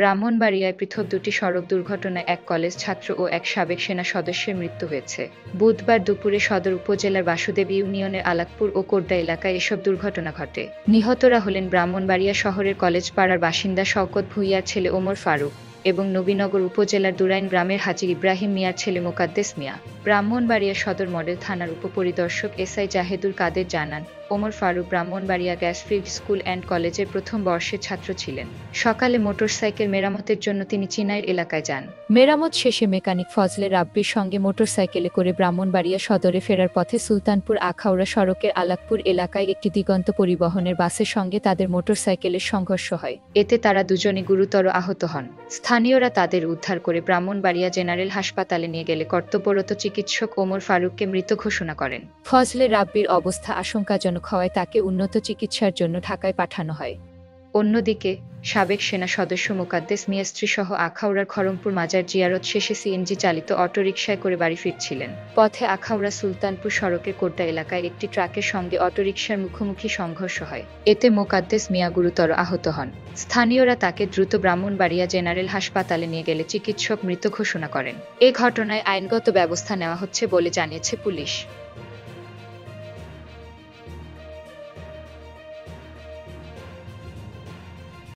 ব্রাহ্মণবাড়িয়ায় পৃথক দুটি সড়ক দুর্ঘটনায় এক কলেজ ছাত্র ও এক সাবেক সেনা সদস্যের মৃত্যু হয়েছে। বুধবার দুপুরে সদর উপজেলার বাসুদেব ইউনিয়নের আলাকপুর ও কোড্ডা এলাকায় এসব দুর্ঘটনা ঘটে। নিহতরা হলেন ব্রাহ্মণবাড়িয়া শহরের কলেজ পাড়ার বাসিন্দা শওকত ভূঁইয়ার ছেলে ওমর ফারুক এবং নবীনগর উপজেলার দুরাইন গ্রামের হাজী ইব্রাহিম মিয়ার ছেলে মোকাদ্দেস মিয়া। ব্রাহ্মণবাড়িয়া সদর মডেল থানার উপপরিদর্শক এসআই জাহেদুল কাদের জানান, ওমর ফারুক ব্রাহ্মণবাড়িয়া গ্যাসফিল্ড স্কুল অ্যান্ড কলেজের প্রথম বর্ষের ছাত্র ছিলেন। সকালে মোটরসাইকেল মেরামতের জন্য তিনি চিনাইর এলাকায় যান। মেরামত শেষে মেকানিক ফজলে রাব্বির সঙ্গে মোটরসাইকেলে করে ব্রাহ্মণবাড়িয়া সদরে ফেরার পথে সুলতানপুর আখাউড়া সড়কের আলাকপুর এলাকায় একটি দিগন্ত পরিবহনের বাসের সঙ্গে তাদের মোটরসাইকেলের সংঘর্ষ হয়। এতে তারা দুজনই গুরুতর আহত হন। স্থানীয়রা তাদের উদ্ধার করে ব্রাহ্মণবাড়িয়া জেনারেল হাসপাতালে নিয়ে গেলে কর্তব্যরত চিকিৎসক ওমর ফারুককে মৃত ঘোষণা করেন। ফজলে রাব্বির অবস্থা আশঙ্কাজনক হওয়ায় তাকে উন্নত চিকিৎসার জন্য ঢাকায় পাঠানো হয়। অন্যদিকে সাবেক সেনা সদস্য মোকাদ্দেস মিয়া স্ত্রীসহ আখাউড়ার খড়মপুর মাজার জিয়ারত শেষে সিএনজি চালিত অটোরিকশায় করে বাড়ি ফিরছিলেন। পথে আখাউড়া সুলতানপুর সড়কের কোড্ডা এলাকায় একটি ট্রাকের সঙ্গে অটোরিকশার মুখোমুখি সংঘর্ষ হয়। এতে মোকাদ্দেস মিয়া গুরুতর আহত হন। স্থানীয়রা তাকে দ্রুত ব্রাহ্মণবাড়িয়া জেনারেল হাসপাতালে নিয়ে গেলে চিকিৎসক মৃত ঘোষণা করেন। এ ঘটনায় আইনগত ব্যবস্থা নেওয়া হচ্ছে বলে জানিয়েছে পুলিশ।